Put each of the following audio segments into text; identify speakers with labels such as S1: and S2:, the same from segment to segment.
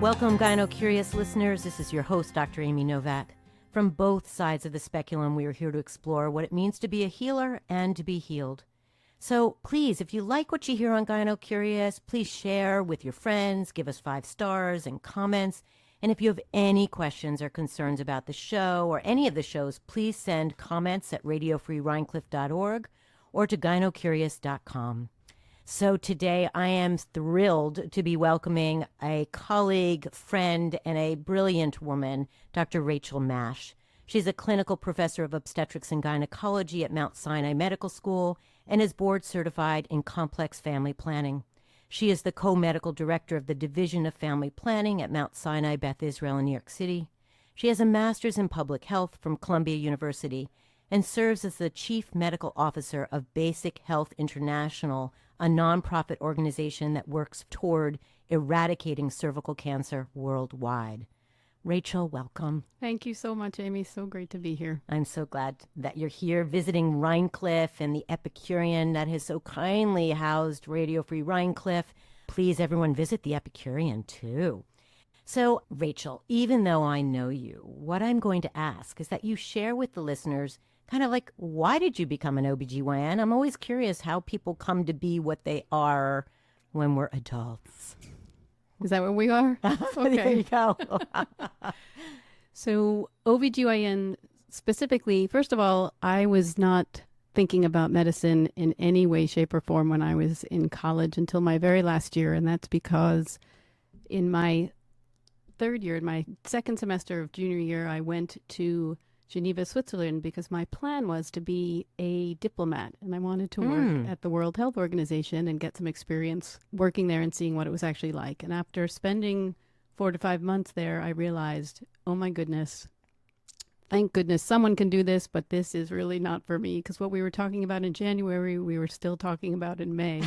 S1: Welcome, GynoCurious listeners. This is your host, Dr. Amy Novak. From both sides of the speculum, we are here to explore what it means to be a healer and to be healed. So please, if you like what you hear on GynoCurious, please share with your friends, give us 5 stars and comments. And if you have any questions or concerns about the show or any of the shows, please send comments at radiofreerhinecliffe.org or to gynocurious.com. So today I am thrilled to be welcoming a colleague, friend, and a brilliant woman, Dr. Rachel Masch. She's a clinical professor of obstetrics and gynecology at Mount Sinai Medical School and is board certified in complex family planning. She is the co-medical director of the Division of Family Planning at Mount Sinai, Beth Israel in New York City. She has a master's in public health from Columbia University and serves as the chief medical officer of Basic Health International, a nonprofit organization that works toward eradicating cervical cancer worldwide. Rachel, welcome.
S2: Thank you so much, Amy. So great to be here.
S1: I'm so glad that you're here visiting Rhinecliffe and the Epicurean that has so kindly housed Radio Free Rhinecliffe. Please, everyone, visit the Epicurean, too. So, Rachel, even though I know you, what I'm going to ask is that you share with the listeners kind of like, why did you become an OB-GYN? I'm always curious how people come to be what they are when we're adults.
S2: Is that what we are? Okay.
S1: There you go.
S2: So OB-GYN specifically, first of all, I was not thinking about medicine in any way, shape, or form when I was in college until my very last year. And that's because in my third year, in my second semester of junior year, I went to Geneva, Switzerland, because my plan was to be a diplomat and I wanted to work at the World Health Organization and get some experience working there and seeing what it was actually like. And after spending 4 to 5 months there, I realized, oh my goodness, thank goodness someone can do this, but this is really not for me, because what we were talking about in January, we were still talking about in May.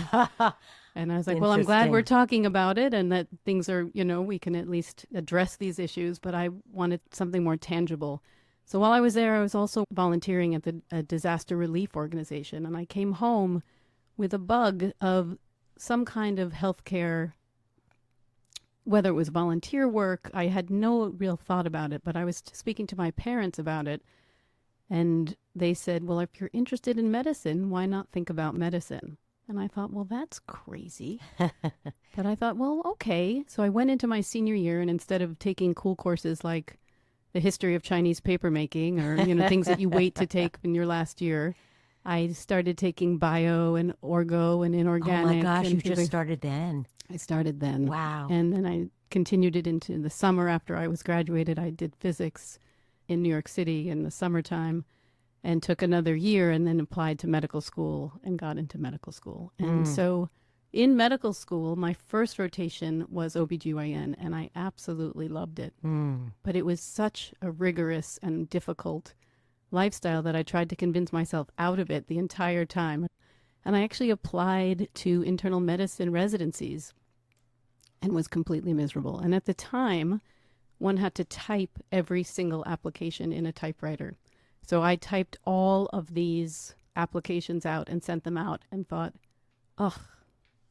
S2: And I was like, well, I'm glad we're talking about it and that things are, we can at least address these issues, but I wanted something more tangible. So while I was there, I was also volunteering at the disaster relief organization, and I came home with a bug of some kind of healthcare, whether it was volunteer work. I had no real thought about it, but I was speaking to my parents about it, and they said, well, if you're interested in medicine, why not think about medicine? And I thought, well, that's crazy. But I thought, well, okay. So I went into my senior year, and instead of taking cool courses like the history of Chinese papermaking or, things that you wait to take in your last year, I started taking bio and orgo and inorganic.
S1: Oh my gosh, you just started then.
S2: I started then.
S1: Wow.
S2: And then I continued it into the summer after I was graduated. I did physics in New York City in the summertime and took another year and then applied to medical school and got into medical school. And so in medical school, my first rotation was OB-GYN, and I absolutely loved it. But it was such a rigorous and difficult lifestyle that I tried to convince myself out of it the entire time. And I actually applied to internal medicine residencies and was completely miserable. And at the time, one had to type every single application in a typewriter. So I typed all of these applications out and sent them out and thought, ugh,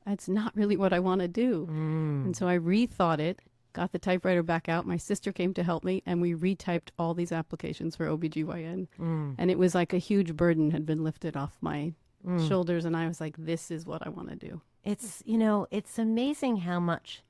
S2: that's not really what I want to do. And so I rethought it, got the typewriter back out. My sister came to help me, and we retyped all these applications for OB-GYN. And it was like a huge burden had been lifted off my shoulders, and I was like, this is what I want to do.
S1: It's, it's amazing how much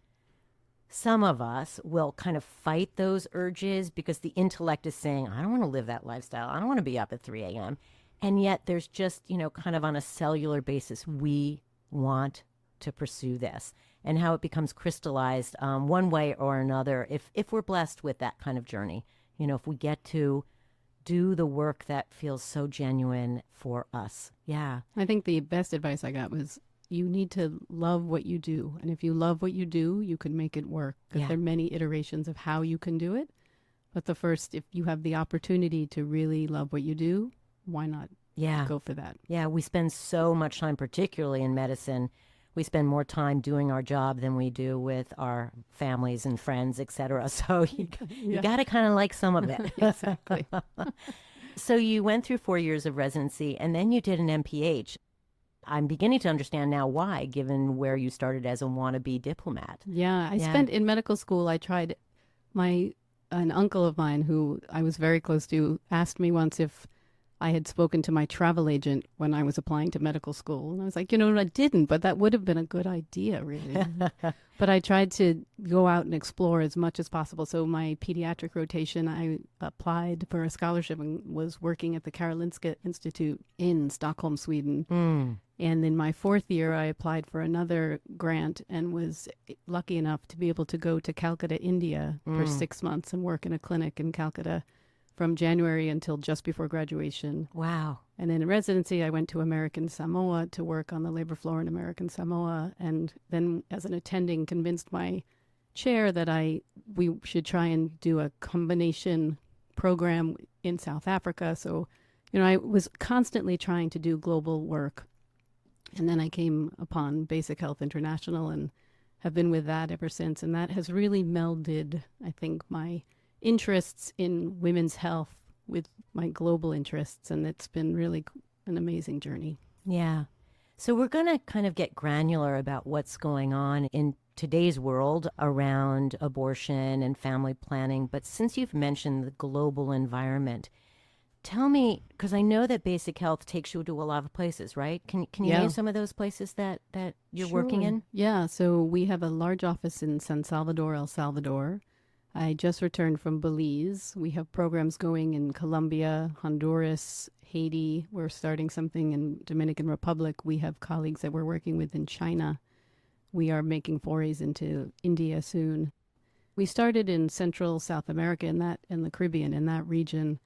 S1: some of us will kind of fight those urges because the intellect is saying, I don't want to live that lifestyle. I don't want to be up at 3 a.m. And yet there's just, kind of on a cellular basis, we want to pursue this, and how it becomes crystallized one way or another if we're blessed with that kind of journey. If we get to do the work that feels so genuine for us. Yeah.
S2: I think the best advice I got was you need to love what you do. And if you love what you do, you can make it work. Because there are many iterations of how you can do it. But the first, if you have the opportunity to really love what you do, why not go for that?
S1: Yeah, we spend so much time, particularly in medicine, we spend more time doing our job than we do with our families and friends, et cetera. So you got to kind of like some of it.
S2: Exactly.
S1: So you went through 4 years of residency, and then you did an MPH. I'm beginning to understand now why, given where you started as a wannabe diplomat.
S2: Yeah, I spent in medical school, I tried an uncle of mine who I was very close to asked me once if I had spoken to my travel agent when I was applying to medical school. And I was like, I didn't, but that would have been a good idea, really. But I tried to go out and explore as much as possible. So my pediatric rotation, I applied for a scholarship and was working at the Karolinska Institute in Stockholm, Sweden. And in my 4th year, I applied for another grant and was lucky enough to be able to go to Calcutta, India for 6 months and work in a clinic in Calcutta from January until just before graduation.
S1: Wow.
S2: And in residency, I went to American Samoa to work on the labor floor in American Samoa. And then as an attending, convinced my chair that we should try and do a combination program in South Africa. So, I was constantly trying to do global work. And then I came upon Basic Health International and have been with that ever since. And that has really melded, I think, my interests in women's health with my global interests, and it's been really an amazing journey.
S1: Yeah. So we're going to kind of get granular about what's going on in today's world around abortion and family planning. But since you've mentioned the global environment, tell me, because I know that Basic Health takes you to a lot of places, right? Can you name some of those places that you're working in?
S2: Yeah. So we have a large office in San Salvador, El Salvador. I just returned from Belize. We have programs going in Colombia, Honduras, Haiti. We're starting something in Dominican Republic. We have colleagues that we're working with in China. We are making forays into India soon. We started in Central South America in the Caribbean, in that region,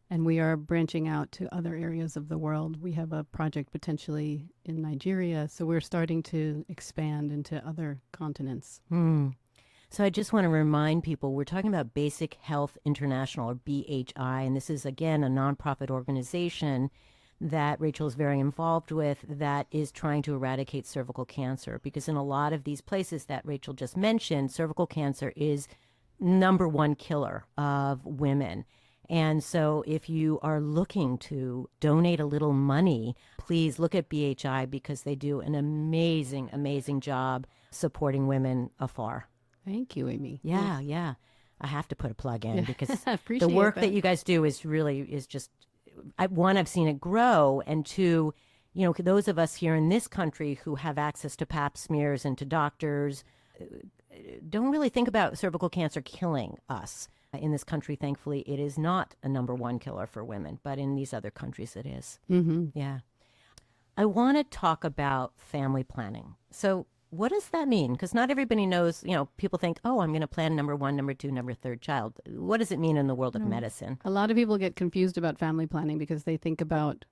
S2: and we are branching out to other areas of the world. We have a project potentially in Nigeria, so we're starting to expand into other continents.
S1: So I just want to remind people, we're talking about Basic Health International, or BHI, and this is, again, a nonprofit organization that Rachel is very involved with that is trying to eradicate cervical cancer. Because in a lot of these places that Rachel just mentioned, cervical cancer is #1 killer of women. And so if you are looking to donate a little money, please look at BHI because they do an amazing, amazing job supporting women afar.
S2: Thank you, Amy.
S1: Yeah. I have to put a plug in because
S2: the
S1: work that you guys do is just, one, I've seen it grow, and two, those of us here in this country who have access to pap smears and to doctors don't really think about cervical cancer killing us. In this country, thankfully, it is not a #1 killer for women, but in these other countries it is. Yeah. I want to talk about family planning. So what does that mean? Because not everybody knows, people think, oh, I'm going to plan #1, #2, #3 child. What does it mean in the world of medicine?
S2: A lot of people get confused about family planning because they think about,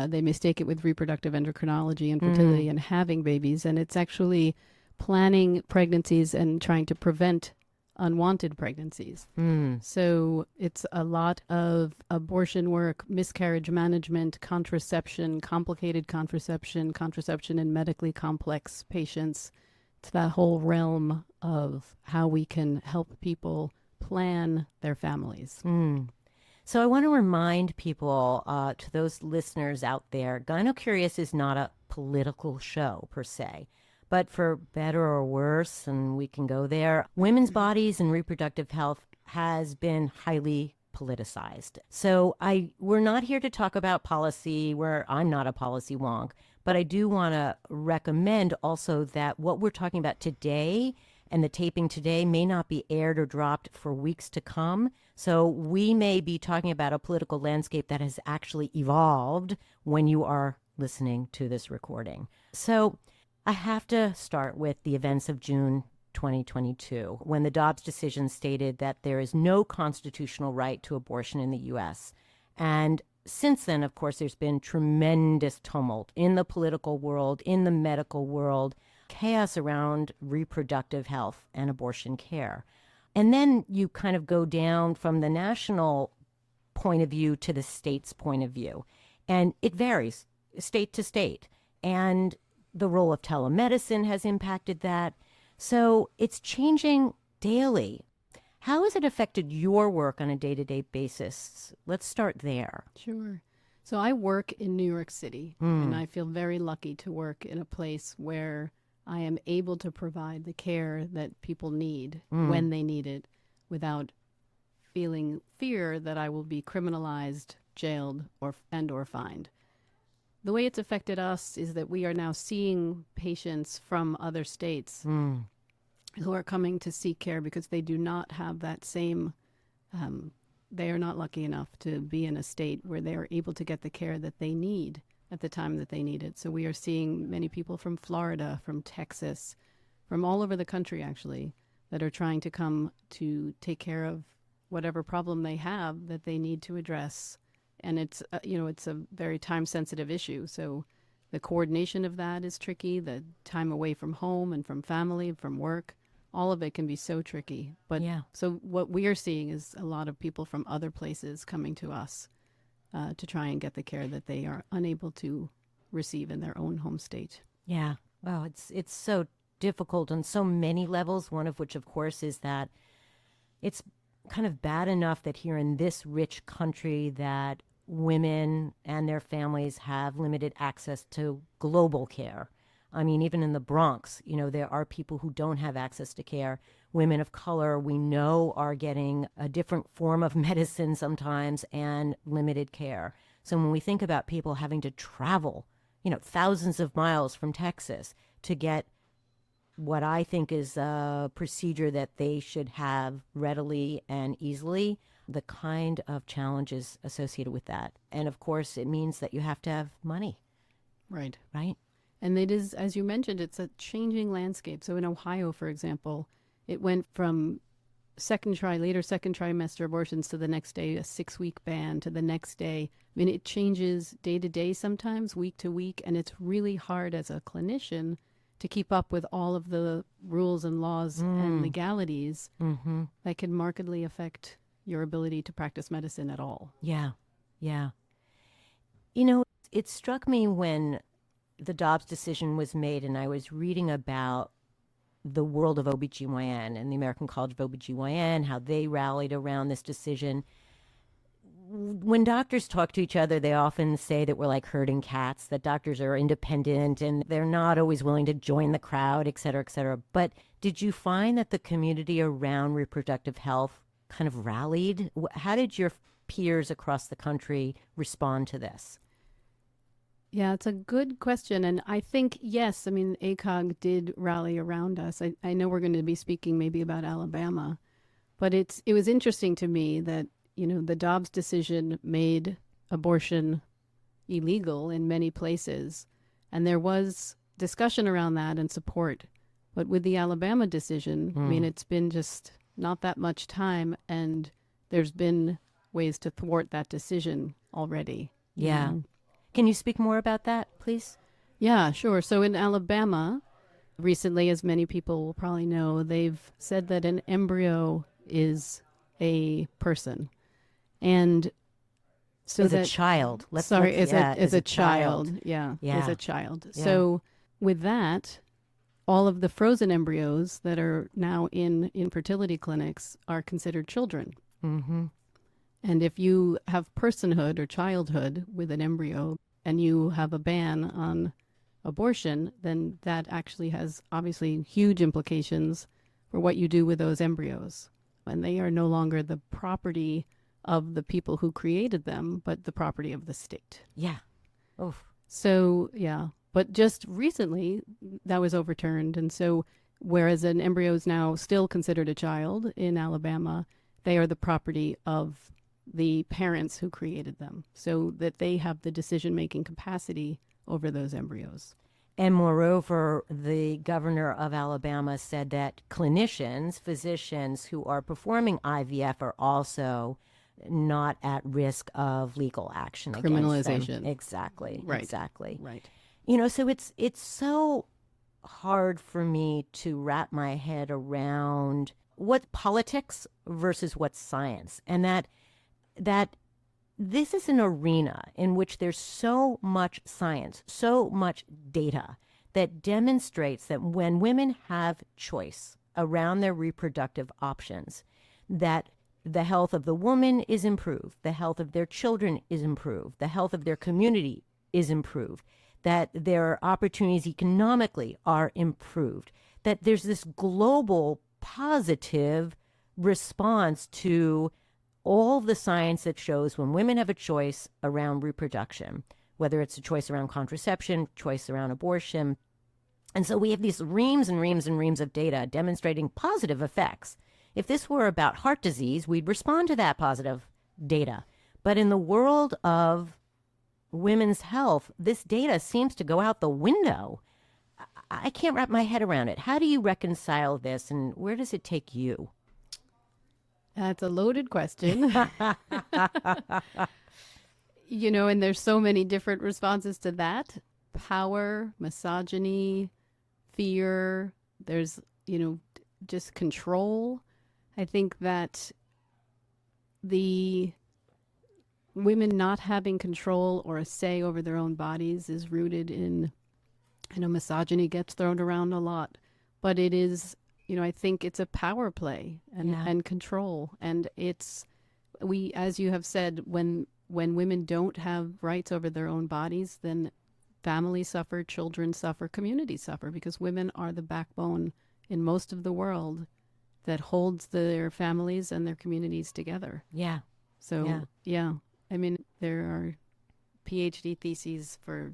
S2: they mistake it with reproductive endocrinology and fertility and having babies. And it's actually planning pregnancies and trying to prevent unwanted pregnancies. So it's a lot of abortion work, miscarriage management, contraception, complicated contraception in medically complex patients. It's that whole realm of how we can help people plan their families.
S1: So I want to remind people, to those listeners out there, GynoCurious is not a political show per se. But for better or worse, and we can go there, women's bodies and reproductive health has been highly politicized. So we're not here to talk about policy, where I'm not a policy wonk, but I do want to recommend also that what we're talking about today and the taping today may not be aired or dropped for weeks to come. So we may be talking about a political landscape that has actually evolved when you are listening to this recording. So I have to start with the events of June 2022, when the Dobbs decision stated that there is no constitutional right to abortion in the U.S. And since then, of course, there's been tremendous tumult in the political world, in the medical world, chaos around reproductive health and abortion care. And then you kind of go down from the national point of view to the state's point of view. And it varies state to state. And the role of telemedicine has impacted that. So it's changing daily. How has it affected your work on a day-to-day basis? Let's start there.
S2: Sure. So I work in New York City, and I feel very lucky to work in a place where I am able to provide the care that people need when they need it without feeling fear that I will be criminalized, jailed, or fined. The way it's affected us is that we are now seeing patients from other states who are coming to seek care because they do not have that same, they are not lucky enough to be in a state where they are able to get the care that they need at the time that they need it. So we are seeing many people from Florida, from Texas, from all over the country actually, that are trying to come to take care of whatever problem they have that they need to address. And it's, it's a very time-sensitive issue. So the coordination of that is tricky, the time away from home and from family, from work. All of it can be so tricky. But
S1: Yeah.
S2: so what we are seeing is a lot of people from other places coming to us to try and get the care that they are unable to receive in their own home state.
S1: Yeah. Wow, it's so difficult on so many levels, one of which, of course, is that it's kind of bad enough that here in this rich country that women and their families have limited access to global care. I mean, even in the Bronx, there are people who don't have access to care. Women of color, we know, are getting a different form of medicine sometimes and limited care. So when we think about people having to travel, thousands of miles from Texas to get what I think is a procedure that they should have readily and easily, the kind of challenges associated with that. And of course, it means that you have to have money,
S2: Right.
S1: right?
S2: And it is, as you mentioned, it's a changing landscape. So in Ohio, for example, it went from later second trimester abortions to the next day, a 6-week ban to the next day. I mean, it changes day to day sometimes, week to week. And it's really hard as a clinician to keep up with all of the rules and laws and legalities that can markedly affect your ability to practice medicine at all.
S1: Yeah, yeah. It struck me when the Dobbs decision was made and I was reading about the world of OB-GYN and the American College of OB-GYN, how they rallied around this decision. When doctors talk to each other, they often say that we're like herding cats, that doctors are independent and they're not always willing to join the crowd, et cetera, et cetera. But did you find that the community around reproductive health kind of rallied? How did your peers across the country respond to this?
S2: Yeah, it's a good question. And I think, yes, I mean, ACOG did rally around us. I know we're going to be speaking maybe about Alabama, but it was interesting to me that, the Dobbs decision made abortion illegal in many places. And there was discussion around that and support. But with the Alabama decision, I mean, it's been just not that much time. And there's been ways to thwart that decision already.
S1: Yeah. Can you speak more about that, please?
S2: Yeah, sure. So in Alabama, recently, as many people will probably know, they've said that an embryo is a person. And so
S1: as a child.
S2: As a child. Yeah, as a child.
S1: Yeah.
S2: So with that, all of the frozen embryos that are now in infertility clinics are considered children.
S1: Mm-hmm.
S2: And if you have personhood or childhood with an embryo and you have a ban on abortion, then that actually has obviously huge implications for what you do with those embryos. And they are no longer the property of the people who created them, but the property of the state.
S1: Yeah. Oof.
S2: So, yeah. But just recently, that was overturned. And so, whereas an embryo is now still considered a child in Alabama, they are the property of the parents who created them, so that they have the decision-making capacity over those embryos.
S1: And moreover, the governor of Alabama said that clinicians, physicians who are performing IVF are also not at risk of legal action against
S2: Criminalization.
S1: them. Exactly.
S2: Right.
S1: Exactly.
S2: Right.
S1: So it's so hard for me to wrap my head around what politics versus what's science, and that this is an arena in which there's so much science, so much data that demonstrates that when women have choice around their reproductive options, that the health of the woman is improved, the health of their children is improved, the health of their community is improved, that their opportunities economically are improved, that there's this global positive response to all the science that shows when women have a choice around reproduction, whether it's a choice around contraception, choice around abortion. And so we have these reams and reams and reams of data demonstrating positive effects. If this were about heart disease, we'd respond to that positive data. But in the world of women's health, this data seems to go out the window. I can't wrap my head around it. How do you reconcile this, and where does it take you?
S2: That's a loaded question. And there's so many different responses to that. Power, misogyny, fear, there's, just control. I think that the women not having control or a say over their own bodies is rooted in, misogyny gets thrown around a lot, but it is, I think it's a power play and control. And as you have said, when women don't have rights over their own bodies, then families suffer, children suffer, communities suffer, because women are the backbone in most of the world that holds their families and their communities together.
S1: Yeah.
S2: So, yeah. I mean, there are PhD theses for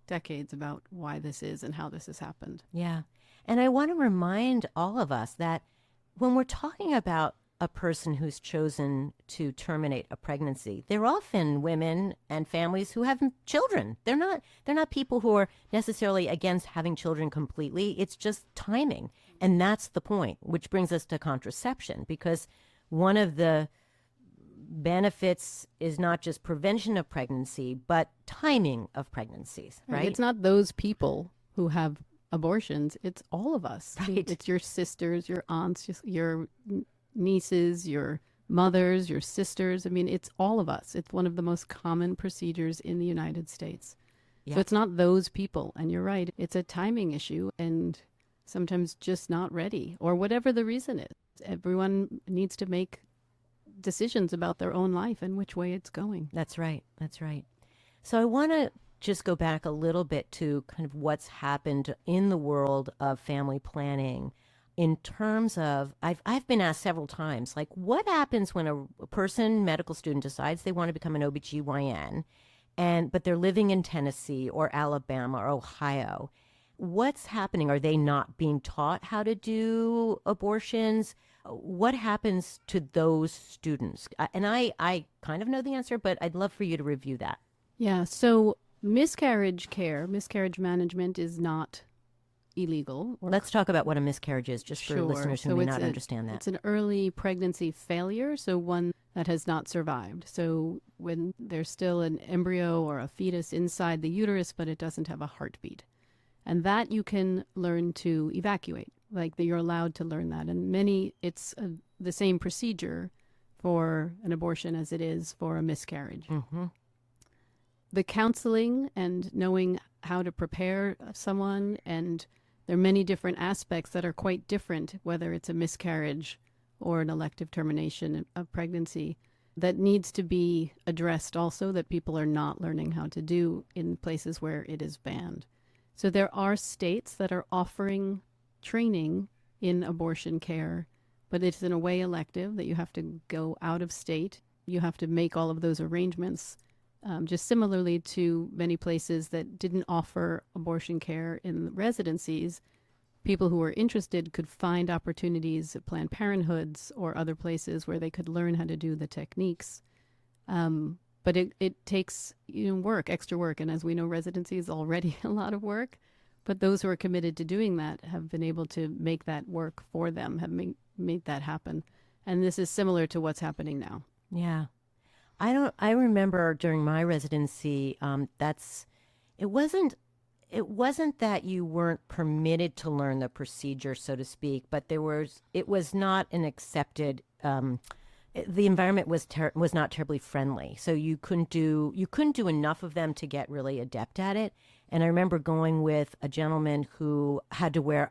S2: decades about why this is and how this has happened.
S1: Yeah. And I want to remind all of us that when we're talking about a person who's chosen to terminate a pregnancy, they're often women and families who have children. They're not people who are necessarily against having children completely. It's just timing. And that's the point, which brings us to contraception, because one of the benefits is not just prevention of pregnancy, but timing of pregnancies, right?
S2: It's not those people who have abortions. It's all of us.
S1: Right.
S2: It's your sisters, your aunts, your nieces, your mothers, your sisters. I mean, it's all of us. It's one of the most common procedures in the United States.
S1: Yeah.
S2: So it's not those people. And you're right. It's a timing issue and sometimes just not ready, or whatever the reason is. Everyone needs to make decisions about their own life and which way it's going.
S1: That's right. That's right. So I want to just go back a little bit to kind of what's happened in the world of family planning in terms of, I've been asked several times, like, what happens when a person, medical student, decides they want to become an OB-GYN, but they're living in Tennessee or Alabama or Ohio? What's happening? Are they not being taught how to do abortions? What happens to those students? And I kind of know the answer, but I'd love for you to review that.
S2: Yeah, so miscarriage management is not illegal.
S1: Let's talk about what a miscarriage is, just for listeners who may not understand that.
S2: It's an early pregnancy failure, so one that has not survived. So when there's still an embryo or a fetus inside the uterus, but it doesn't have a heartbeat. And that you can learn to evacuate, like you're allowed to learn that. And it's the same procedure for an abortion as it is for a miscarriage.
S1: Mm-hmm.
S2: The counseling and knowing how to prepare someone, and there are many different aspects that are quite different, whether it's a miscarriage or an elective termination of pregnancy, that needs to be addressed also, that people are not learning how to do in places where it is banned. So there are states that are offering training in abortion care, but it's in a way elective, that you have to go out of state. You have to make all of those arrangements, just similarly to many places that didn't offer abortion care in residencies. People who were interested could find opportunities at Planned Parenthoods or other places where they could learn how to do the techniques. But it takes extra work. And as we know, residency is already a lot of work. But those who are committed to doing that have been able to make that work for them, have made that happen. And this is similar to what's happening now.
S1: Yeah. I remember during my residency, it wasn't that you weren't permitted to learn the procedure, so to speak, but it was not an accepted the environment was not terribly friendly. So you couldn't do enough of them to get really adept at it. And I remember going with a gentleman who had to wear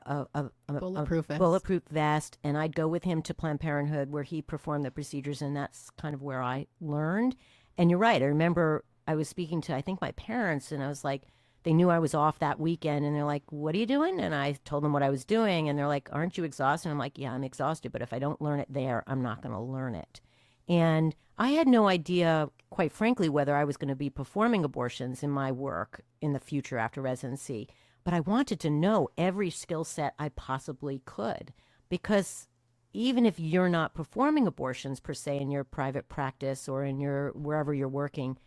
S2: Bulletproof vest.
S1: bulletproof vest, and I'd go with him to Planned Parenthood where he performed the procedures, and that's kind of where I learned. And you're right. I remember I was speaking to, I think, my parents, and I was like, they knew I was off that weekend, and they're like, "What are you doing?" And I told them what I was doing, and they're like, "Aren't you exhausted?" And I'm like, "Yeah, I'm exhausted, but if I don't learn it there, I'm not going to learn it." And I had no idea, quite frankly, whether I was going to be performing abortions in my work in the future after residency. But I wanted to know every skill set I possibly could, because even if you're not performing abortions per se in your private practice or in your wherever you're working,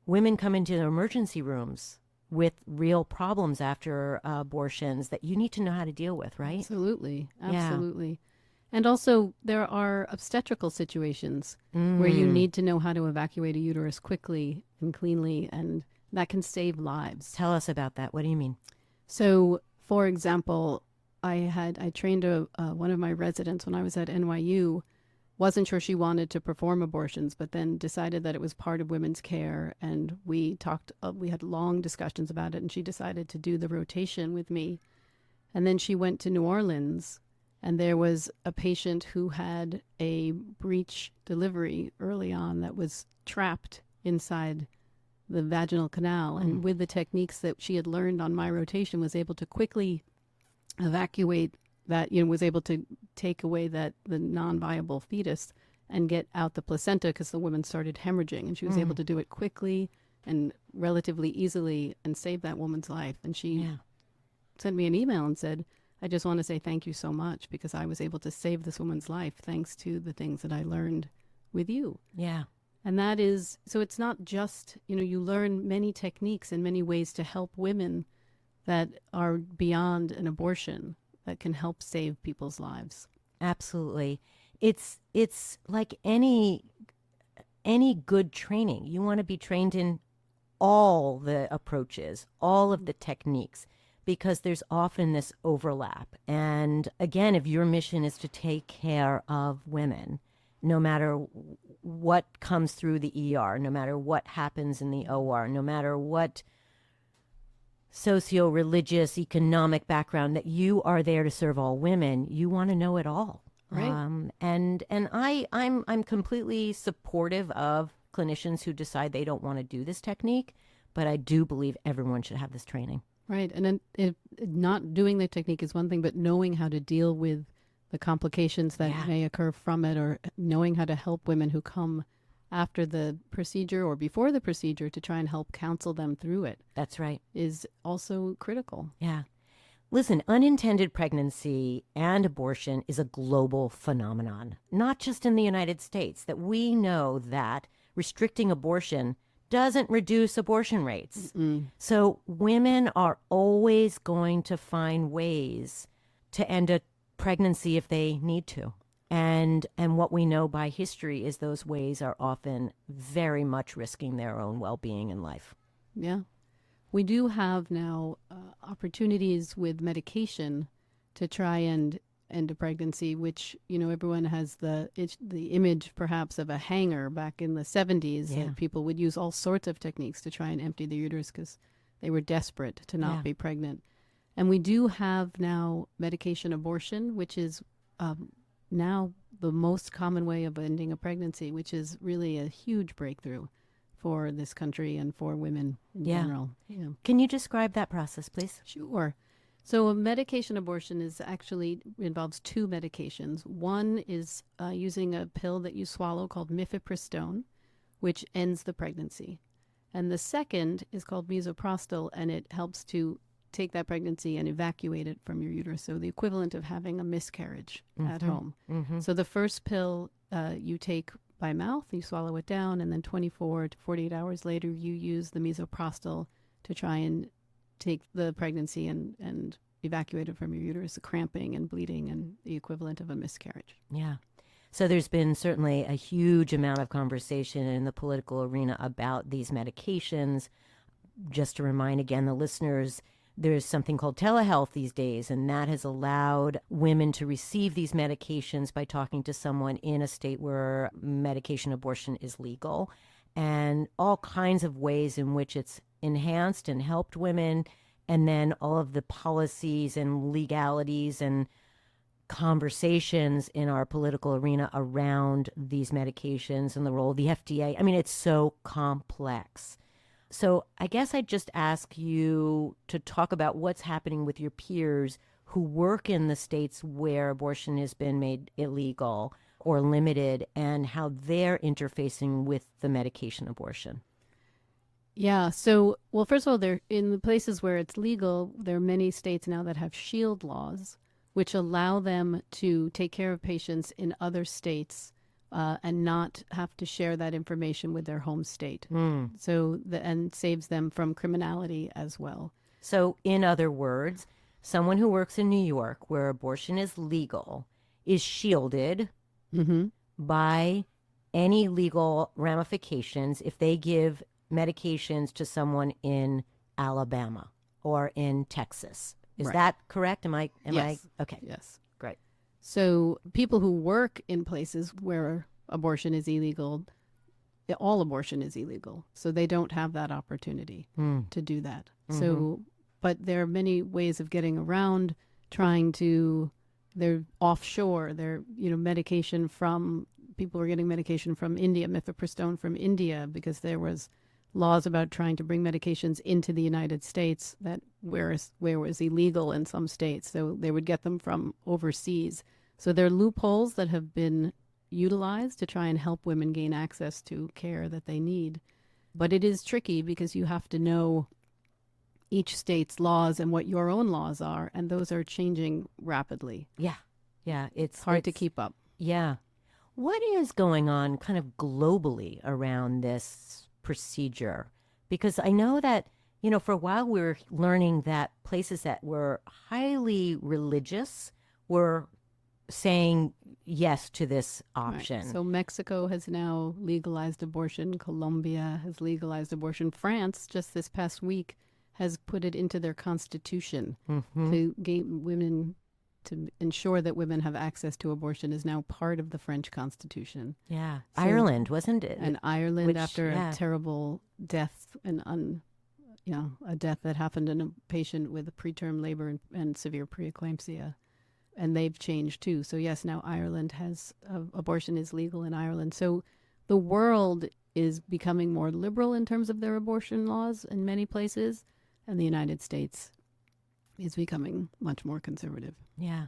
S1: women come into the emergency rooms with real problems after abortions that you need to know how to deal with, right?
S2: Absolutely.
S1: Yeah.
S2: Absolutely. And also, there are obstetrical situations where you need to know how to evacuate a uterus quickly and cleanly, and that can save lives.
S1: Tell us about that. What do you mean?
S2: So, for example, I trained one of my residents when I was at NYU. Wasn't sure she wanted to perform abortions, but then decided that it was part of women's care, and we talked. We had long discussions about it, and she decided to do the rotation with me. And then she went to New Orleans, and there was a patient who had a breech delivery early on that was trapped inside the vaginal canal, and with the techniques that she had learned on my rotation, was able to quickly evacuate that, was able to take away the non-viable fetus and get out the placenta, because the woman started hemorrhaging, and she was able to do it quickly and relatively easily and save that woman's life. And she sent me an email and said, "I just want to say thank you so much, because I was able to save this woman's life thanks to the things that I learned with you."
S1: Yeah.
S2: And that is, so it's not just, you learn many techniques and many ways to help women that are beyond an abortion that can help save people's lives.
S1: Absolutely. It's like any good training. You want to be trained in all the approaches, all of the techniques, because there's often this overlap. And again, if your mission is to take care of women, no matter what comes through the ER, no matter what happens in the OR, no matter what socio-religious, economic background, that you are there to serve all women, you want to know it all.
S2: Right.
S1: And I'm completely supportive of clinicians who decide they don't want to do this technique, but I do believe everyone should have this training.
S2: Right. And then not doing the technique is one thing, but knowing how to deal with the complications that may occur from it, or knowing how to help women who come after the procedure or before the procedure to try and help counsel them through it.
S1: That's right.
S2: Is also critical.
S1: Yeah. Listen, unintended pregnancy and abortion is a global phenomenon, not just in the United States, that we know that restricting abortion doesn't reduce abortion rates. So women are always going to find ways to end a pregnancy if they need to. And what we know by history is those ways are often very much risking their own well-being in life.
S2: Yeah. We do have now opportunities with medication to try and end a pregnancy, which, everyone has the image perhaps of a hanger back in the 70s. That people would use all sorts of techniques to try and empty the uterus because they were desperate to not be pregnant. And we do have now medication abortion, which is now the most common way of ending a pregnancy, which is really a huge breakthrough for this country and for women in general. Yeah.
S1: Can you describe that process, please?
S2: Sure. So a medication abortion involves two medications. One is using a pill that you swallow called mifepristone, which ends the pregnancy. And the second is called misoprostol, and it helps to take that pregnancy and evacuate it from your uterus. So the equivalent of having a miscarriage at home. So the first pill you take by mouth, you swallow it down, and then 24 to 48 hours later, you use the misoprostol to try and take the pregnancy and evacuate it from your uterus, the cramping and bleeding and the equivalent of a miscarriage.
S1: Yeah. So there's been certainly a huge amount of conversation in the political arena about these medications. Just to remind again the listeners, There's something called telehealth these days, and that has allowed women to receive these medications by talking to someone in a state where medication abortion is legal, and all kinds of ways in which it's enhanced and helped women, and then all of the policies and legalities and conversations in our political arena around these medications and the role of the FDA. I mean, it's so complex. So I guess I'd just ask you to talk about what's happening with your peers who work in the states where abortion has been made illegal or limited, and how they're interfacing with the medication abortion.
S2: Yeah. So, well, first of all, there in the places where it's legal, there are many states now that have shield laws, which allow them to take care of patients in other states and not have to share that information with their home state. So, and saves them from criminality as well.
S1: So, in other words, someone who works in New York where abortion is legal is shielded by any legal ramifications if they give medications to someone in Alabama or in Texas. Is
S2: Right.
S1: that correct? Am
S2: Yes.
S1: I okay?
S2: Yes.
S1: Great.
S2: So people who work in places where abortion is illegal, all abortion is illegal. So they don't have that opportunity to do that. So, but there are many ways of getting around they're offshore. They're, medication from, people were getting medication from India, mifepristone from India, because there was laws about trying to bring medications into the United States that where it was illegal in some states. So they would get them from overseas. So there are loopholes that have been utilized to try and help women gain access to care that they need. But it is tricky because you have to know each state's laws and what your own laws are, and those are changing rapidly.
S1: Yeah.
S2: It's hard to keep up.
S1: Yeah. What is going on kind of globally around this procedure? Because I know that, for a while we were learning that places that were highly religious were saying yes to this option.
S2: Right. So Mexico has now legalized abortion. Colombia has legalized abortion. France, just this past week, has put it into their constitution to ensure that women have access to abortion is now part of the French constitution.
S1: Yeah.
S2: So,
S1: Ireland, wasn't it?
S2: And Ireland, after
S1: yeah.
S2: a terrible death, a death that happened in a patient with preterm labor and severe preeclampsia. And they've changed too. So yes, now Ireland has, abortion is legal in Ireland. So the world is becoming more liberal in terms of their abortion laws in many places. And the United States is becoming much more conservative.
S1: Yeah.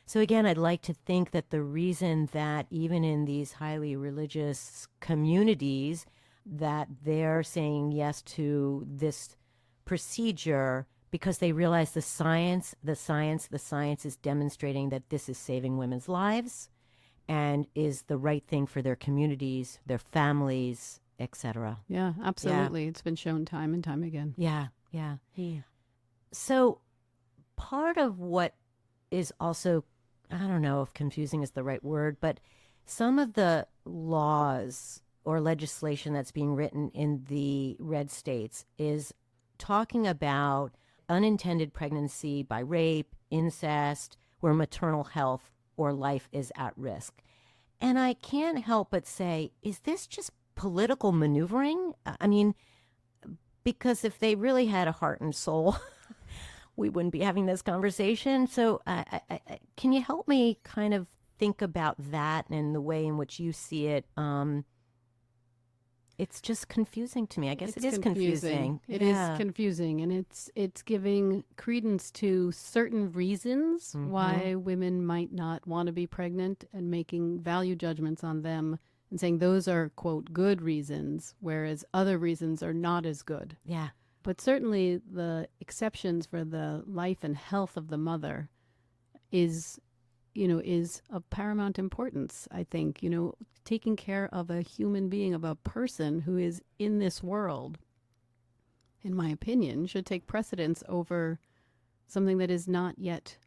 S1: So again, I'd like to think that the reason that even in these highly religious communities that they're saying yes to this procedure because they realize the science is demonstrating that this is saving women's lives and is the right thing for their communities, their families, etc.
S2: Yeah, absolutely. Yeah. It's been shown time and time again.
S1: Yeah. So part of what is also, I don't know if confusing is the right word, but some of the laws or legislation that's being written in the red states is talking about unintended pregnancy by rape, incest, where maternal health or life is at risk. And I can't help but say, is this just political maneuvering? I mean, because if they really had a heart and soul, we wouldn't be having this conversation. So can you help me kind of think about that and the way in which you see it? It's just confusing to me. I guess it is confusing.
S2: It is confusing, and it's giving credence to certain reasons why women might not want to be pregnant and making value judgments on them and saying those are, quote, good reasons, whereas other reasons are not as good.
S1: Yeah.
S2: But certainly the exceptions for the life and health of the mother is of paramount importance, I think. Taking care of a human being, of a person who is in this world, in my opinion, should take precedence over something that is not yet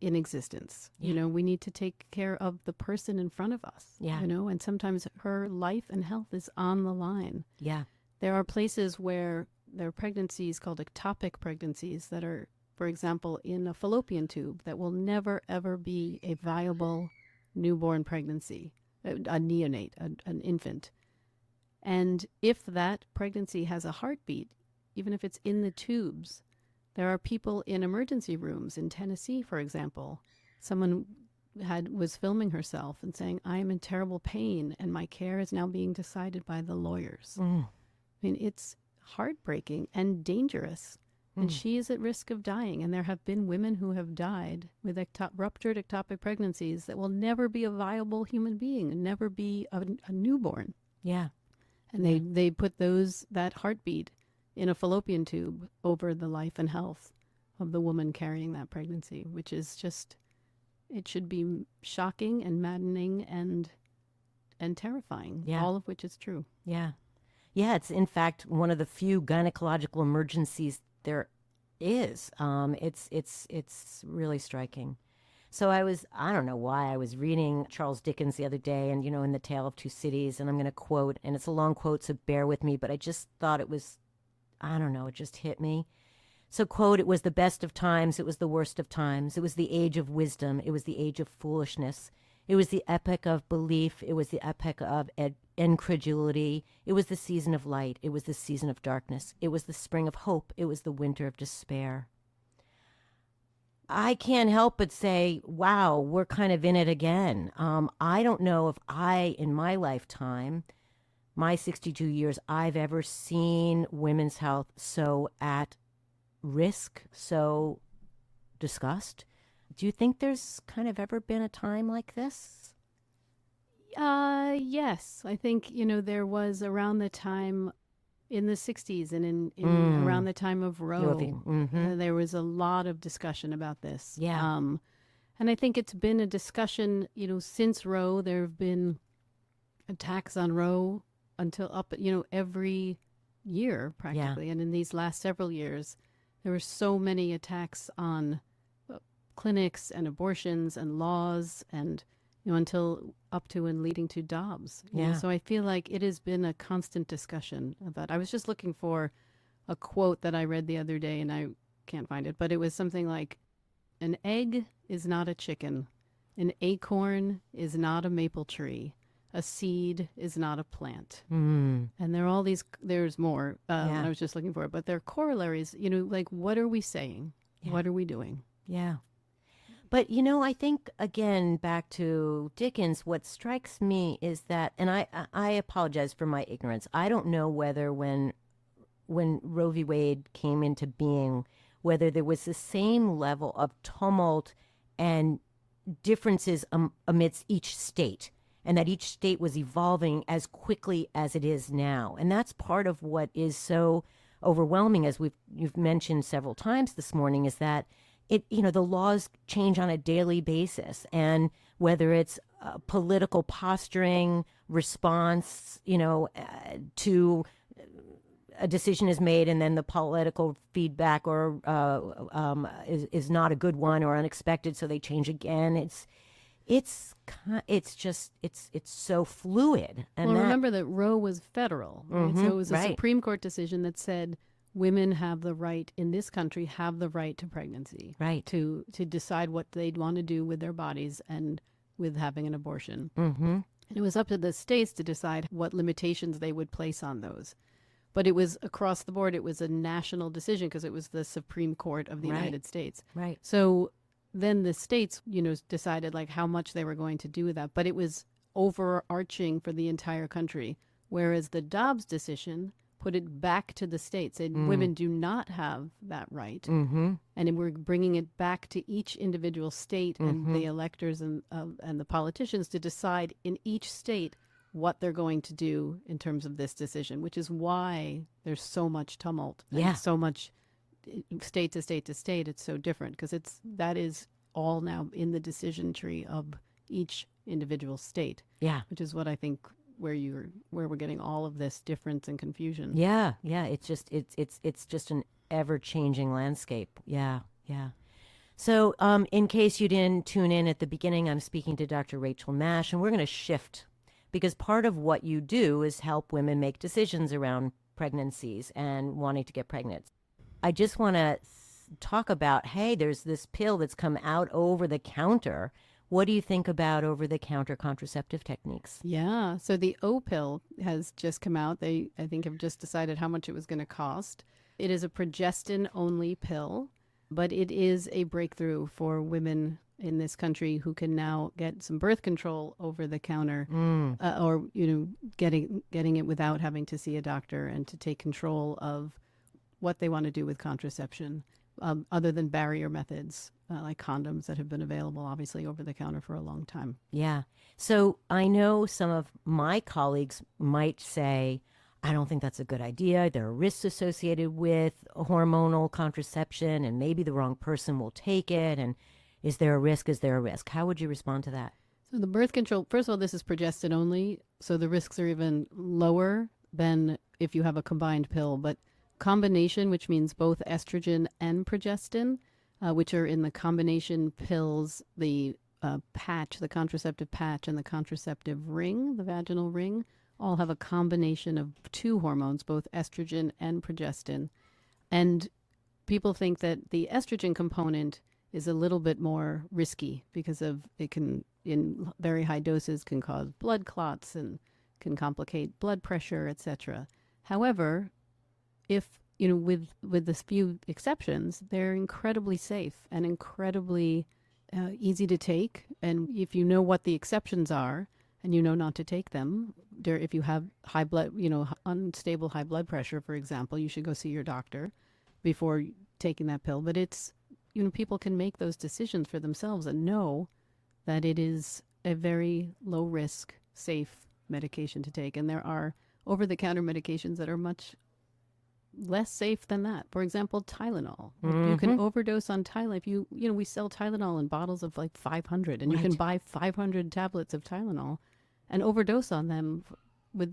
S2: in existence.
S1: Yeah.
S2: We need to take care of the person in front of us.
S1: Yeah.
S2: And sometimes her life and health is on the line.
S1: Yeah.
S2: There are places where there are pregnancies called ectopic pregnancies that are, for example, in a fallopian tube that will never, ever be a viable newborn pregnancy, a neonate, an infant. And if that pregnancy has a heartbeat, even if it's in the tubes, there are people in emergency rooms in Tennessee, for example. Someone was filming herself and saying, "I am in terrible pain, and my care is now being decided by the lawyers." I mean, it's heartbreaking and dangerous. And she is at risk of dying. And there have been women who have died with ruptured ectopic pregnancies that will never be a viable human being, and never be a newborn.
S1: Yeah.
S2: And they put that heartbeat in a fallopian tube over the life and health of the woman carrying that pregnancy, which is just, it should be shocking and maddening and terrifying, all of which is true.
S1: Yeah. Yeah, it's in fact one of the few gynecological emergencies there is. It's really striking. So I don't know why, I was reading Charles Dickens the other day, and, in The Tale of Two Cities, and I'm going to quote, and it's a long quote, so bear with me, but I just thought it was, I don't know, it just hit me. So, quote, "It was the best of times, it was the worst of times. It was the age of wisdom, it was the age of foolishness. It was the epoch of belief, it was the epoch of incredulity. It was the season of light, it was the season of darkness. It was the spring of hope, it was the winter of despair." I can't help but say, wow, we're kind of in it again. I don't know if in my lifetime, my 62 years, I've ever seen women's health so at risk, so discussed. Do you think there's kind of ever been a time like this?
S2: Yes. I think, there was around the time in the 60s and in around the time of Roe, there was a lot of discussion about this.
S1: Yeah.
S2: And I think it's been a discussion, since Roe. There have been attacks on Roe until every year practically. Yeah. And in these last several years, there were so many attacks on clinics and abortions and laws, and until up to and leading to Dobbs. So I feel like it has been a constant discussion about. I was just looking for a quote that I read the other day, and I can't find it, but it was something like, "An egg is not a chicken. An acorn is not a maple tree. A seed is not a plant." And there are all these, there's more, I was just looking for it, but there are corollaries, like, what are we saying? Yeah. What are we doing?
S1: Yeah. But, I think, again, back to Dickens, what strikes me is that, and I apologize for my ignorance, I don't know whether when Roe v. Wade came into being, whether there was the same level of tumult and differences amidst each state, and that each state was evolving as quickly as it is now. And that's part of what is so overwhelming, as you've mentioned several times this morning, is that the laws change on a daily basis, and whether it's political posturing response, to a decision is made, and then the political feedback or is not a good one or unexpected, so they change again. It's so fluid. And
S2: remember that Roe was federal, right? So it was a Supreme Court decision that said women have the right in this country, have the right to pregnancy,
S1: right,
S2: to decide what they'd want to do with their bodies and with having an abortion.
S1: And
S2: it was up to the states to decide what limitations they would place on those. But it was across the board. It was a national decision because it was the Supreme Court of the United States.
S1: Right.
S2: So then the states, decided like how much they were going to do with that. But it was overarching for the entire country. Whereas the Dobbs decision put it back to the states, and women do not have that right. And we're bringing it back to each individual state and the electors and the politicians to decide in each state what they're going to do in terms of this decision, which is why there's so much tumult and so much state to state to state. It's so different because that is all now in the decision tree of each individual state.
S1: Yeah,
S2: which is what I think where we're getting all of this difference and confusion.
S1: Yeah. It's just an ever-changing landscape. Yeah. So, in case you didn't tune in at the beginning, I'm speaking to Dr. Rachel Masch, and we're going to shift because part of what you do is help women make decisions around pregnancies and wanting to get pregnant. I just want to talk about, hey, there's this pill that's come out over the counter. What do you think about over-the-counter contraceptive techniques?
S2: Yeah. So the O pill has just come out. They, I think, have just decided how much it was going to cost. It is a progestin-only pill, but it is a breakthrough for women in this country who can now get some birth control over the counter, or getting it without having to see a doctor, and to take control of what they want to do with contraception, other than barrier methods like condoms that have been available, obviously, over the counter for a long time.
S1: Yeah. So I know some of my colleagues might say, I don't think that's a good idea. There are risks associated with hormonal contraception, and maybe the wrong person will take it. And is there a risk? Is there a risk? How would you respond to that?
S2: So the birth control, first of all, this is progestin only, so the risks are even lower than if you have a combined pill. But combination, which means both estrogen and progestin, which are in the combination pills, the patch, the contraceptive patch, and the contraceptive ring, the vaginal ring, all have a combination of two hormones, both estrogen and progestin. And people think that the estrogen component is a little bit more risky because of it can, in very high doses, can cause blood clots and can complicate blood pressure, etc. However, if with this few exceptions, they're incredibly safe and incredibly easy to take. And if you know what the exceptions are and you know not to take them, if you have high blood, unstable high blood pressure, for example, you should go see your doctor before taking that pill. But it's, people can make those decisions for themselves and know that it is a very low risk, safe medication to take. And there are over-the-counter medications that are much less safe than that. For example, Tylenol. You can overdose on Tylenol. We sell Tylenol in bottles of like 500, and you can buy 500 tablets of Tylenol and overdose on them with,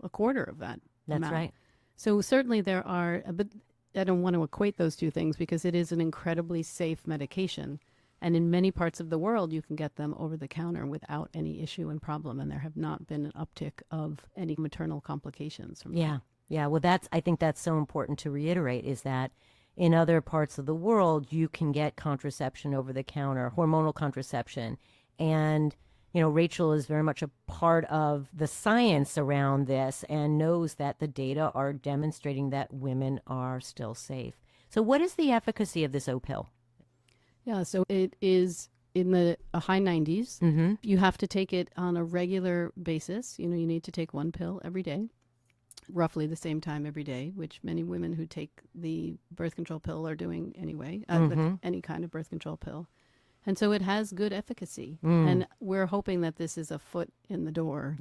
S2: a quarter of that amount.
S1: That's right.
S2: So certainly there are, but I don't want to equate those two things because it is an incredibly safe medication. And in many parts of the world, you can get them over the counter without any issue and problem. And there have not been an uptick of any maternal complications from that.
S1: Yeah, well, I think that's so important to reiterate, is that in other parts of the world, you can get contraception over the counter, hormonal contraception. And, Rachel is very much a part of the science around this and knows that the data are demonstrating that women are still safe. So what is the efficacy of this O pill?
S2: Yeah, so it is in the high 90s.
S1: Mm-hmm.
S2: You have to take it on a regular basis. You need to take one pill every day, roughly the same time every day, which many women who take the birth control pill are doing anyway, any kind of birth control pill. And so it has good efficacy. And we're hoping that this is a foot in the door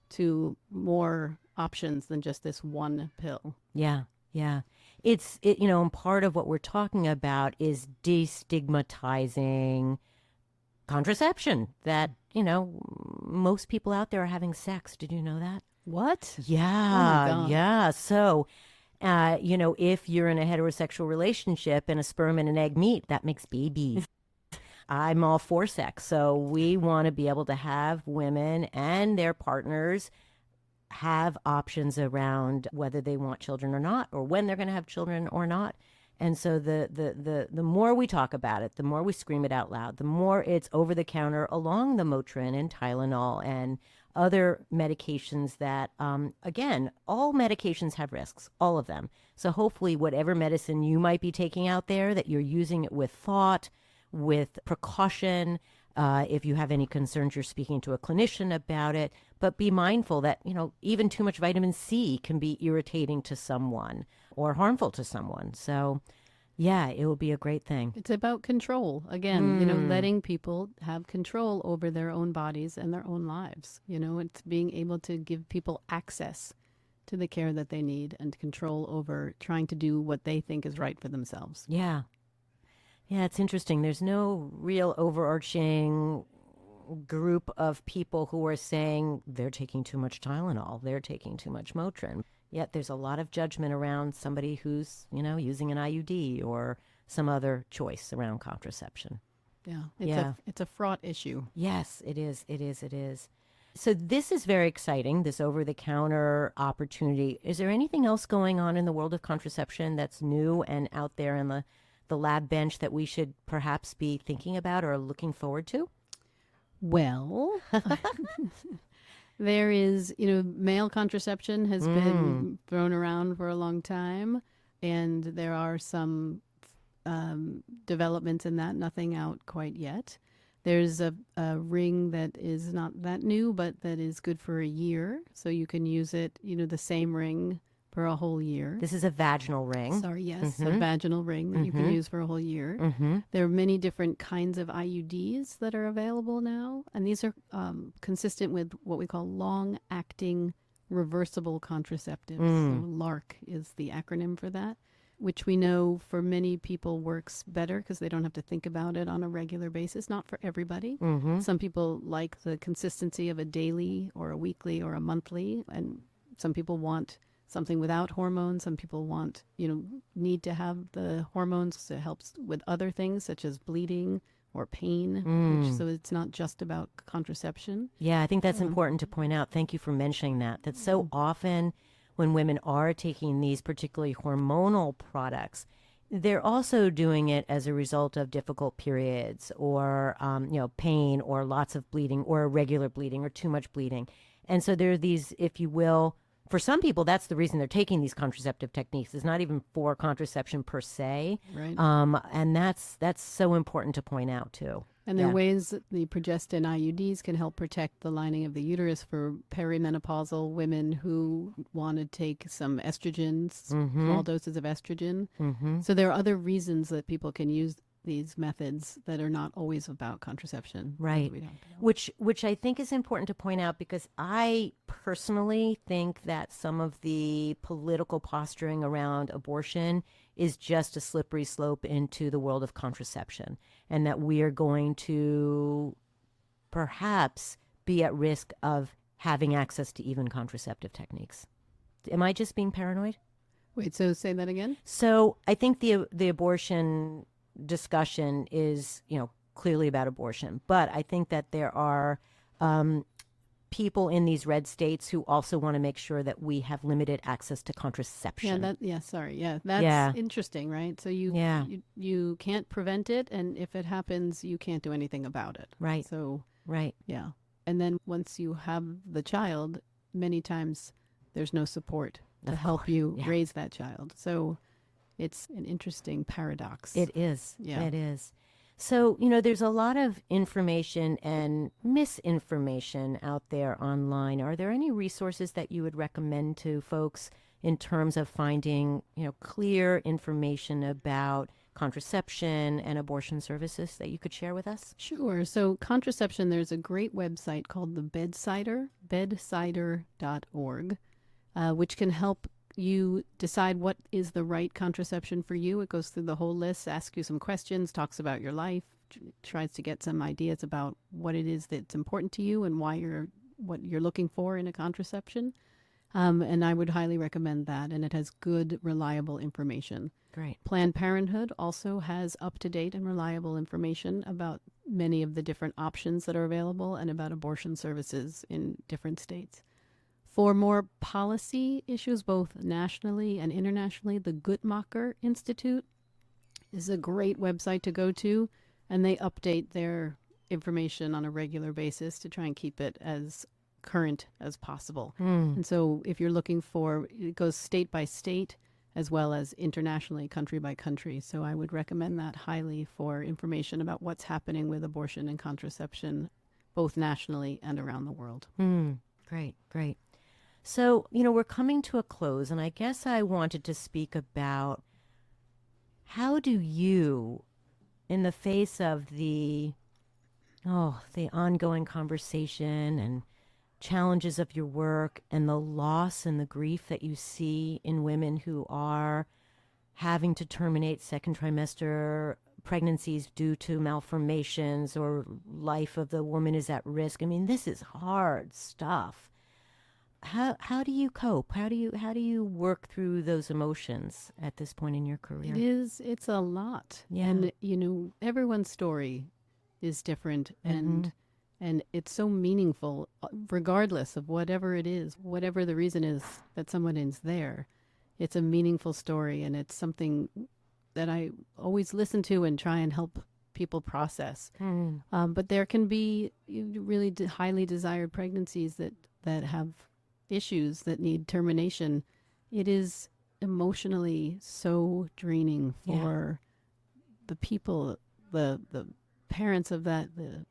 S2: to more options than just this one pill.
S1: Yeah. And part of what we're talking about is destigmatizing contraception, that, most people out there are having sex. Did you know that?
S2: What?
S1: Yeah.
S2: Oh my God.
S1: Yeah. So, if you're in a heterosexual relationship and a sperm and an egg meet, that makes babies. I'm all for sex. So we want to be able to have women and their partners have options around whether they want children or not, or when they're going to have children or not. And so the more we talk about it, the more we scream it out loud, the more it's over the counter along the Motrin and Tylenol and other medications that, again, all medications have risks, all of them. So hopefully whatever medicine you might be taking out there, that you're using it with thought, with precaution. If you have any concerns, you're speaking to a clinician about it. But be mindful that, even too much vitamin C can be irritating to someone or harmful to someone. So, yeah, it will be a great thing.
S2: It's about control. Again, letting people have control over their own bodies and their own lives. It's being able to give people access to the care that they need and control over trying to do what they think is right for themselves.
S1: Yeah. Yeah, it's interesting. There's no real overarching group of people who are saying they're taking too much Tylenol, they're taking too much Motrin. Yet there's a lot of judgment around somebody who's, using an IUD or some other choice around contraception.
S2: Yeah, it's a fraught issue.
S1: Yes, it is. So this is very exciting, this over-the-counter opportunity. Is there anything else going on in the world of contraception that's new and out there in the lab bench that we should perhaps be thinking about or looking forward to?
S2: Well, there is, male contraception has been thrown around for a long time, and there are some developments in that, nothing out quite yet. There's a ring that is not that new, but that is good for a year. So you can use it, the same ring for a whole year.
S1: This is a vaginal ring.
S2: Sorry, yes, a vaginal ring that you can use for a whole year. There are many different kinds of IUDs that are available now, and these are consistent with what we call long-acting reversible contraceptives. So LARC is the acronym for that, which we know for many people works better because they don't have to think about it on a regular basis. Not for everybody. Some people like the consistency of a daily or a weekly or a monthly, and some people want something without hormones. Some people want, need to have the hormones. It helps with other things such as bleeding or pain, so it's not just about contraception.
S1: Yeah, I think that's important to point out. Thank you for mentioning that. That's so often when women are taking these particularly hormonal products, they're also doing it as a result of difficult periods or, pain or lots of bleeding or irregular bleeding or too much bleeding. And so there are these, if you will, for some people, that's the reason they're taking these contraceptive techniques. It's not even for contraception per se.
S2: Right.
S1: And that's so important to point out, too.
S2: And there are ways that the progestin IUDs can help protect the lining of the uterus for perimenopausal women who want to take some estrogens, small doses of estrogen. So there are other reasons that people can use these methods that are not always about contraception.
S1: Right. Which I think is important to point out because I personally think that some of the political posturing around abortion is just a slippery slope into the world of contraception, and that we are going to perhaps be at risk of having access to even contraceptive techniques. Am I just being paranoid?
S2: Wait, so say that again?
S1: So I think the abortion discussion is, clearly about abortion, but I think that there are people in these red states who also want to make sure that we have limited access to contraception.
S2: That's interesting, right? So you can't prevent it, and if it happens, you can't do anything about it.
S1: Right.
S2: So
S1: right.
S2: Yeah. And then once you have the child, many times there's no support to help you raise that child. So it's an interesting paradox.
S1: It is.
S2: Yeah.
S1: It is. So, there's a lot of information and misinformation out there online. Are there any resources that you would recommend to folks in terms of finding, clear information about contraception and abortion services that you could share with us?
S2: Sure. So contraception, there's a great website called the Bedsider, bedsider.org, which can help you decide what is the right contraception for you. It goes through the whole list, asks you some questions, talks about your life, tries to get some ideas about what it is that's important to you and what you're looking for in a contraception. And I would highly recommend that. And it has good, reliable information.
S1: Great.
S2: Planned Parenthood also has up-to-date and reliable information about many of the different options that are available and about abortion services in different states. For more policy issues, both nationally and internationally, the Guttmacher Institute is a great website to go to, and they update their information on a regular basis to try and keep it as current as possible. And so if you're looking for, it goes state by state as well as internationally, country by country. So I would recommend that highly for information about what's happening with abortion and contraception, both nationally and around the world.
S1: Great, great. So, we're coming to a close, and I guess I wanted to speak about how do you, in the face of the ongoing conversation and challenges of your work and the loss and the grief that you see in women who are having to terminate second trimester pregnancies due to malformations or life of the woman is at risk. I mean, this is hard stuff. How do you cope? How do you work through those emotions at this point in your career?
S2: It's a lot.
S1: Yeah.
S2: And, everyone's story is different. And And it's so meaningful, regardless of whatever it is, whatever the reason is that someone is there. It's a meaningful story, and it's something that I always listen to and try and help people process. But there can be really highly desired pregnancies that have issues that need termination. It is emotionally so draining for the people, the parents of that, the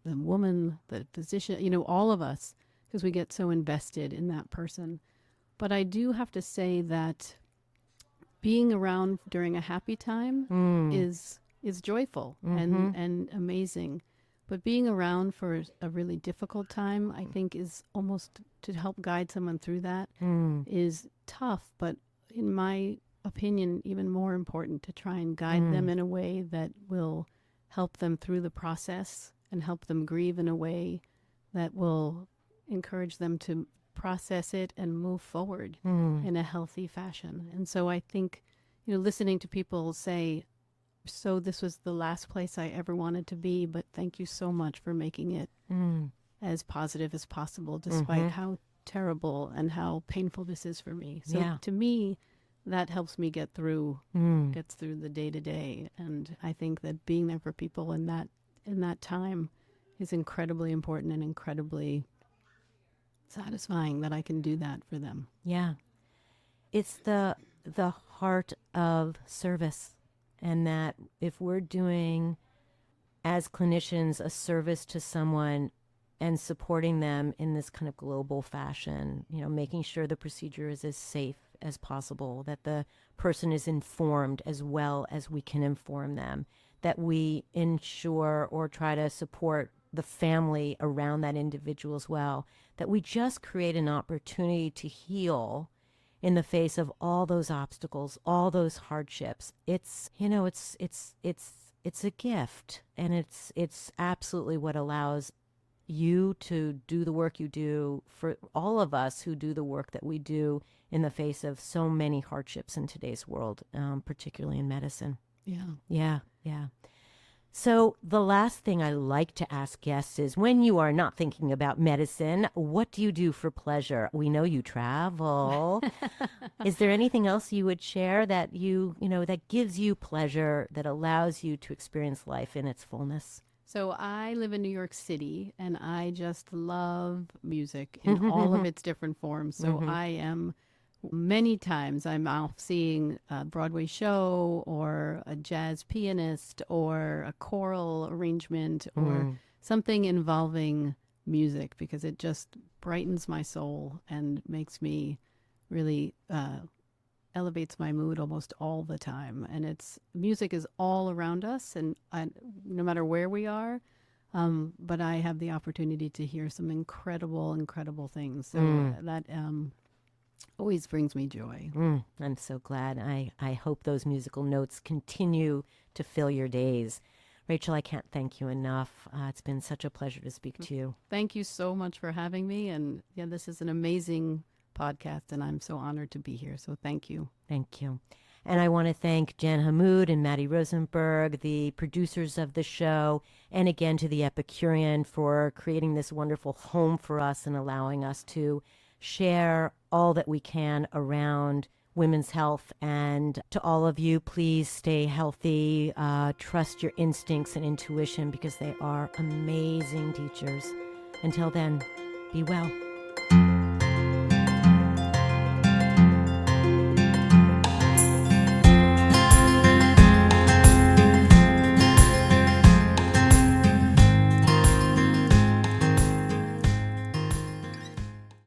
S2: woman, the physician, all of us, because we get so invested in that person. But I do have to say that being around during a happy time is joyful and amazing. But being around for a really difficult time, I think, is almost to help guide someone through that is tough, but in my opinion, even more important to try and guide them in a way that will help them through the process and help them grieve in a way that will encourage them to process it and move forward in a healthy fashion. And so I think, listening to people say, so this was the last place I ever wanted to be, but thank you so much for making it as positive as possible, despite how terrible and how painful this is for me. So to me, that helps me gets through the day to day. And I think that being there for people in that time is incredibly important and incredibly satisfying that I can do that for them.
S1: Yeah. It's the heart of service, and that if we're doing as clinicians a service to someone and supporting them in this kind of global fashion, making sure the procedure is as safe as possible, that the person is informed as well as we can inform them, that we ensure or try to support the family around that individual as well, that we just create an opportunity to heal in the face of all those obstacles, all those hardships. It's a gift, and it's absolutely what allows you to do the work you do, for all of us who do the work that we do in the face of so many hardships in today's world, particularly in medicine. Yeah. So the last thing I like to ask guests is, when you are not thinking about medicine, what do you do for pleasure? We know you travel. Is there anything else you would share that that gives you pleasure, that allows you to experience life in its fullness?
S2: So I live in New York City, and I just love music in all of its different forms. So many times I'm off seeing a Broadway show or a jazz pianist or a choral arrangement or something involving music, because it just brightens my soul and makes me really elevates my mood almost all the time. And music is all around us, and no matter where we are. But I have the opportunity to hear some incredible things. So that always brings me joy.
S1: I'm so glad. I hope those musical notes continue to fill your days. Rachel, I can't thank you enough. It's been such a pleasure to speak to you.
S2: Thank you so much for having me. And this is an amazing podcast, and I'm so honored to be here. So thank you.
S1: Thank you. And I want to thank Jen Hammoud and Maddie Rosenberg, the producers of the show, and again to the Epicurean for creating this wonderful home for us and allowing us to share all that we can around women's health. And to all of you, please stay healthy. Trust your instincts and intuition, because they are amazing teachers. Until then, be well.